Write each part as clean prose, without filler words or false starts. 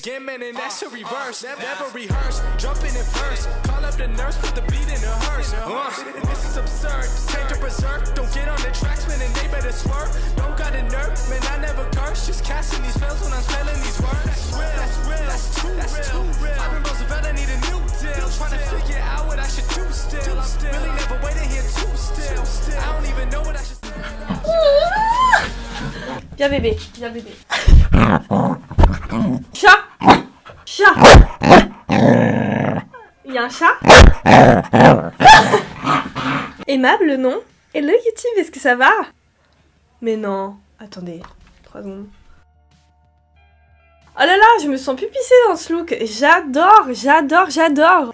Again, man, and that's a reverse. Never rehearse, jumping in first. Call up the nurse, put the beat in the hearse. This is absurd, change to berserk. Don't get on the tracks, man, and they better swerve. Don't got a nerve, man, I never curse. Just casting these spells when I'm spelling these words. That's real, that's too real. I've been Roosevelt, I need a new deal. Trying to figure out what I should do still. I'm really never waiting here too still. I don't even know what I should. Viens bébé, viens bébé. Chat. Chat. Il y a un chat. Aimable, non? Hello YouTube, est-ce que ça va? Mais non, attendez, 3 secondes. Oh là là, je me sens plus pissée dans ce look. J'adore.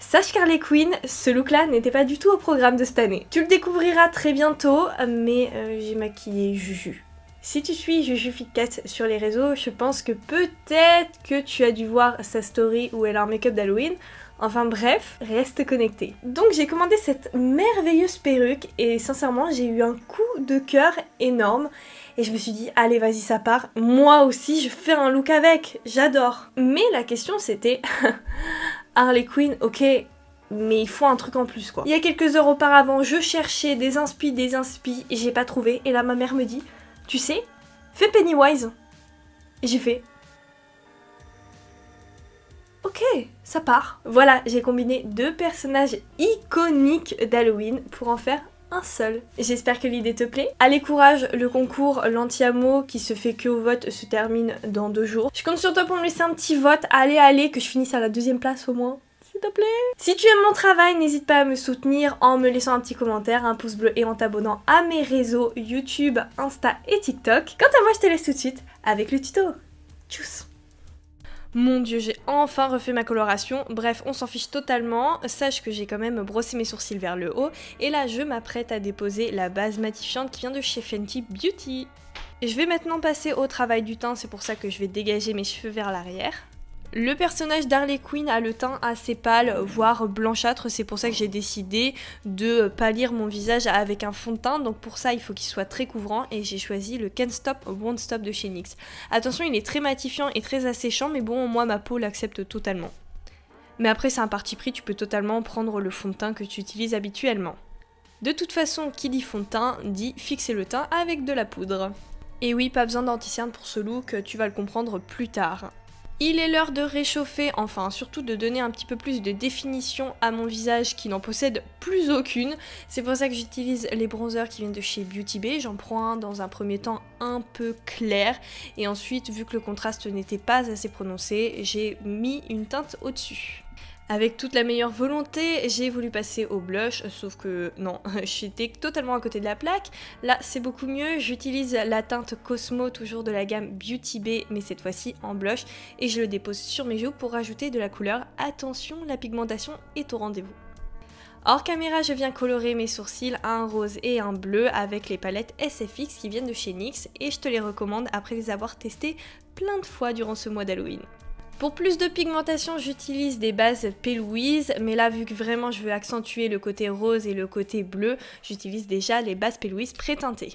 Sache qu'Harley Quinn, ce look-là n'était pas du tout au programme de cette année. Tu le découvriras très bientôt, mais j'ai maquillé Juju. Si tu suis Juju Fitcat sur les réseaux, je pense que peut-être que tu as dû voir sa story où elle a un make-up d'Halloween. Enfin bref, reste connecté. Donc j'ai commandé cette merveilleuse perruque et sincèrement j'ai eu un coup de cœur énorme. Et je me suis dit, allez vas-y ça part, moi aussi je fais un look avec, j'adore. Mais la question c'était, Harley Quinn, ok, mais il faut un truc en plus quoi. Il y a quelques heures auparavant, je cherchais des inspi, et j'ai pas trouvé. Et là ma mère me dit, tu sais, fais Pennywise. Et j'ai fait, ok, ça part. Voilà, j'ai combiné 2 personnages iconiques d'Halloween pour en faire un seul. J'espère que l'idée te plaît. Allez courage, le concours l'anti-amo qui se fait que au vote se termine dans 2 jours. Je compte sur toi pour me laisser un petit vote. Allez, que je finisse à la 2e place au moins. S'il te plaît. Si tu aimes mon travail, n'hésite pas à me soutenir en me laissant un petit commentaire, un pouce bleu et en t'abonnant à mes réseaux YouTube, Insta et TikTok. Quant à moi, je te laisse tout de suite avec le tuto. Tchuss. Mon dieu, j'ai enfin refait ma coloration. Bref, on s'en fiche totalement. Sache que j'ai quand même brossé mes sourcils vers le haut. Et là, je m'apprête à déposer la base matifiante qui vient de chez Fenty Beauty. Je vais maintenant passer au travail du teint, c'est pour ça que je vais dégager mes cheveux vers l'arrière. Le personnage d'Harley Quinn a le teint assez pâle, voire blanchâtre, c'est pour ça que j'ai décidé de pâlir mon visage avec un fond de teint, donc pour ça il faut qu'il soit très couvrant et j'ai choisi le Can't Stop Won't Stop de chez NYX. Attention, il est très matifiant et très asséchant, mais bon, moi ma peau l'accepte totalement. Mais après c'est un parti pris, tu peux totalement prendre le fond de teint que tu utilises habituellement. De toute façon, qui dit fond de teint, dit fixer le teint avec de la poudre. Et oui, pas besoin d'anti-cerne pour ce look, tu vas le comprendre plus tard. Il est l'heure de réchauffer, enfin surtout de donner un petit peu plus de définition à mon visage qui n'en possède plus aucune. C'est pour ça que j'utilise les bronzers qui viennent de chez Beauty Bay. J'en prends un dans un premier temps un peu clair et ensuite, vu que le contraste n'était pas assez prononcé, j'ai mis une teinte au-dessus. Avec toute la meilleure volonté, j'ai voulu passer au blush, sauf que non, j'étais totalement à côté de la plaque. Là, c'est beaucoup mieux, j'utilise la teinte Cosmo, toujours de la gamme Beauty Bay, mais cette fois-ci en blush, et je le dépose sur mes joues pour rajouter de la couleur. Attention, la pigmentation est au rendez-vous. Hors caméra, je viens colorer mes sourcils à un rose et un bleu avec les palettes SFX qui viennent de chez NYX, et je te les recommande après les avoir testées plein de fois durant ce mois d'Halloween. Pour plus de pigmentation, j'utilise des bases P. Louise, mais là, vu que vraiment je veux accentuer le côté rose et le côté bleu, j'utilise déjà les bases P. Louise pré-teintées.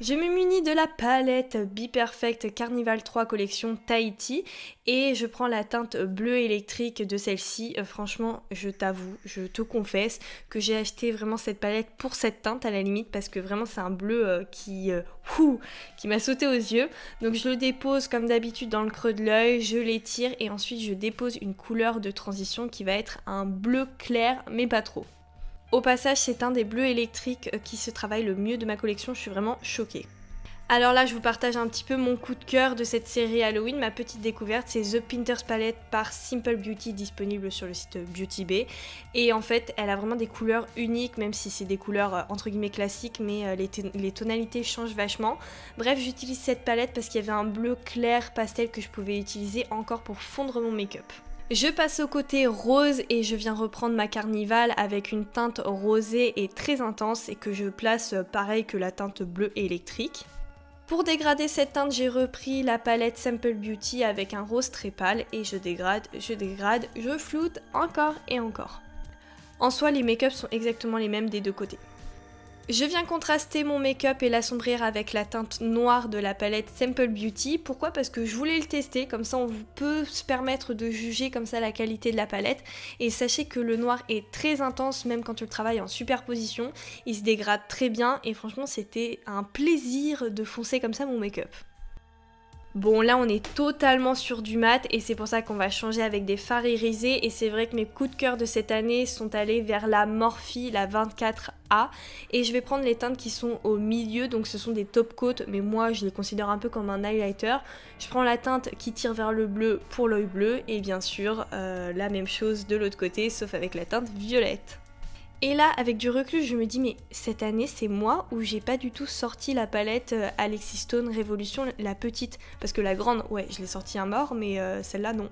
Je me munis de la palette Be Perfect Carnival 3 collection Tahiti et je prends la teinte bleu électrique de celle-ci. Franchement, je t'avoue, je te confesse que j'ai acheté vraiment cette palette pour cette teinte à la limite parce que vraiment c'est un bleu qui m'a sauté aux yeux. Donc je le dépose comme d'habitude dans le creux de l'œil, je l'étire et ensuite je dépose une couleur de transition qui va être un bleu clair mais pas trop. Au passage, c'est un des bleus électriques qui se travaille le mieux de ma collection, je suis vraiment choquée. Alors là, je vous partage un petit peu mon coup de cœur de cette série Halloween. Ma petite découverte, c'est The Painter's Palette par Simple Beauty, disponible sur le site Beauty Bay. Et en fait, elle a vraiment des couleurs uniques, même si c'est des couleurs entre guillemets classiques, mais les tonalités changent vachement. Bref, j'utilise cette palette parce qu'il y avait un bleu clair pastel que je pouvais utiliser encore pour fondre mon make-up. Je passe au côté rose et je viens reprendre ma Carnival avec une teinte rosée et très intense et que je place pareil que la teinte bleue électrique. Pour dégrader cette teinte, j'ai repris la palette Simple Beauty avec un rose très pâle et je dégrade, je floute encore et encore. En soi, les make-up sont exactement les mêmes des deux côtés. Je viens contraster mon make-up et l'assombrir avec la teinte noire de la palette Simple Beauty. Pourquoi ? Parce que je voulais le tester, comme ça on peut se permettre de juger comme ça la qualité de la palette. Et sachez que le noir est très intense, même quand tu le travailles en superposition. Il se dégrade très bien et franchement c'était un plaisir de foncer comme ça mon make-up. Bon là on est totalement sur du mat et c'est pour ça qu'on va changer avec des fards irisés et c'est vrai que mes coups de cœur de cette année sont allés vers la Morphe, la 24A et je vais prendre les teintes qui sont au milieu, donc ce sont des top coats mais moi je les considère un peu comme un highlighter. Je prends la teinte qui tire vers le bleu pour l'œil bleu et bien sûr la même chose de l'autre côté sauf avec la teinte violette. Et là, avec du recul, je me dis, mais cette année, c'est moi où j'ai pas du tout sorti la palette Alexis Stone Révolution, la petite. Parce que la grande, ouais, je l'ai sortie à mort, mais celle-là, non.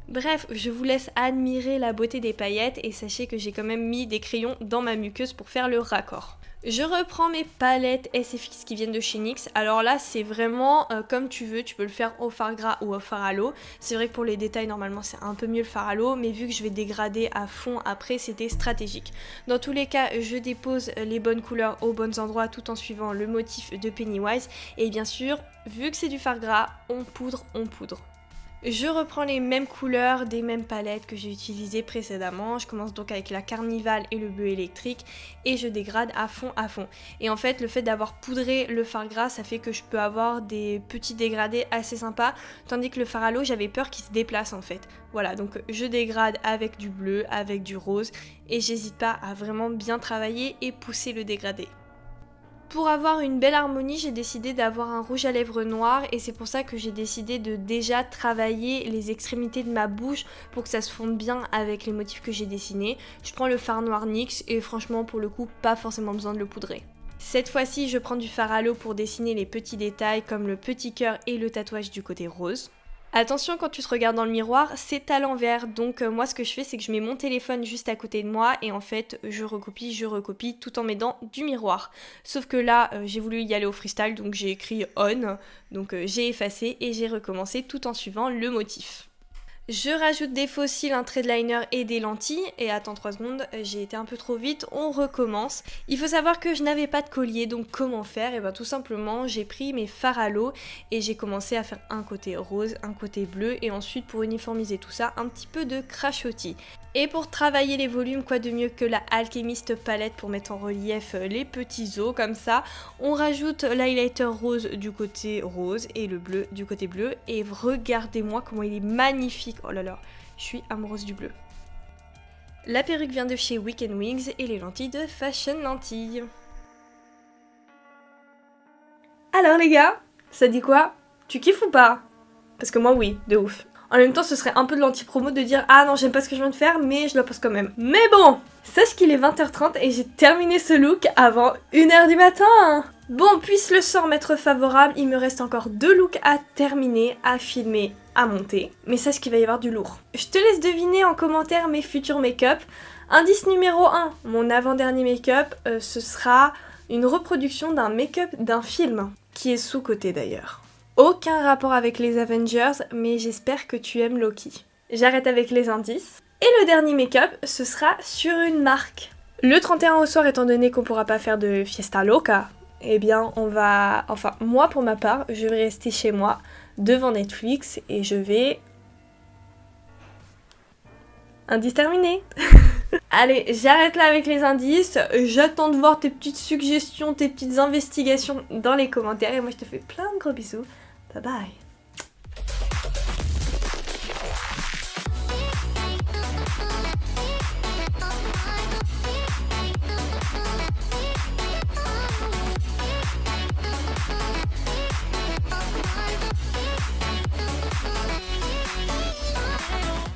Bref, je vous laisse admirer la beauté des paillettes et sachez que j'ai quand même mis des crayons dans ma muqueuse pour faire le raccord. Je reprends mes palettes SFX qui viennent de chez NYX. Alors là, c'est vraiment comme tu veux, tu peux le faire au fard gras ou au fard à l'eau. C'est vrai que pour les détails, normalement, c'est un peu mieux le fard à l'eau, mais vu que je vais dégrader à fond après, c'était stratégique. Dans tous les cas, je dépose les bonnes couleurs aux bons endroits tout en suivant le motif de Pennywise. Et bien sûr, vu que c'est du fard gras, on poudre, on poudre. Je reprends les mêmes couleurs des mêmes palettes que j'ai utilisées précédemment. Je commence donc avec la Carnival et le bleu électrique et je dégrade à fond à fond. Et en fait, le fait d'avoir poudré le fard gras, ça fait que je peux avoir des petits dégradés assez sympas. Tandis que le fard à l'eau, j'avais peur qu'il se déplace en fait. Voilà, donc je dégrade avec du bleu, avec du rose et j'hésite pas à vraiment bien travailler et pousser le dégradé. Pour avoir une belle harmonie, j'ai décidé d'avoir un rouge à lèvres noir et c'est pour ça que j'ai décidé de déjà travailler les extrémités de ma bouche pour que ça se fonde bien avec les motifs que j'ai dessinés. Je prends le fard noir NYX et franchement pour le coup pas forcément besoin de le poudrer. Cette fois-ci je prends du fard à l'eau pour dessiner les petits détails comme le petit cœur et le tatouage du côté rose. Attention quand tu te regardes dans le miroir, c'est à l'envers, donc moi ce que je fais c'est que je mets mon téléphone juste à côté de moi et en fait je recopie tout en m'aidant du miroir. Sauf que là j'ai voulu y aller au freestyle donc j'ai écrit on, donc j'ai effacé et j'ai recommencé tout en suivant le motif. Je rajoute des faux cils, un trait de liner et des lentilles. Et attends 3 secondes, j'ai été un peu trop vite, on recommence. Il faut savoir que je n'avais pas de collier, donc comment faire ? Et bien tout simplement, j'ai pris mes fards à l'eau et j'ai commencé à faire un côté rose, un côté bleu et ensuite pour uniformiser tout ça, un petit peu de crachotis. Et pour travailler les volumes, quoi de mieux que la Alchemist palette pour mettre en relief les petits os comme ça. On rajoute l'highlighter rose du côté rose et le bleu du côté bleu. Et regardez-moi comment il est magnifique. Oh là là, je suis amoureuse du bleu. La perruque vient de chez Weekend Wings et les lentilles de Fashion Lentilles. Alors les gars, ça dit quoi ? Tu kiffes ou pas ? Parce que moi oui, de ouf. En même temps, ce serait un peu de l'anti-promo de dire « Ah non, j'aime pas ce que je viens de faire, mais je la poste quand même. » Mais bon, sache qu'il est 20h30 et j'ai terminé ce look avant 1h du matin. Bon, puisse le sort m'être favorable, il me reste encore 2 looks à terminer, à filmer, à monter. Mais sache qu'il va y avoir du lourd. Je te laisse deviner en commentaire mes futurs make-up. Indice numéro 1, mon avant-dernier make-up, ce sera une reproduction d'un make-up d'un film, qui est sous-coté d'ailleurs. Aucun rapport avec les Avengers, mais j'espère que tu aimes Loki. J'arrête avec les indices. Et le dernier make-up, ce sera sur une marque. Le 31 au soir, étant donné qu'on pourra pas faire de fiesta loca, eh bien on va... Enfin, moi pour ma part, je vais rester chez moi, devant Netflix, et je vais... Indice terminé. Allez, j'arrête là avec les indices. J'attends de voir tes petites suggestions, tes petites investigations dans les commentaires. Et moi, je te fais plein de gros bisous. Bye bye.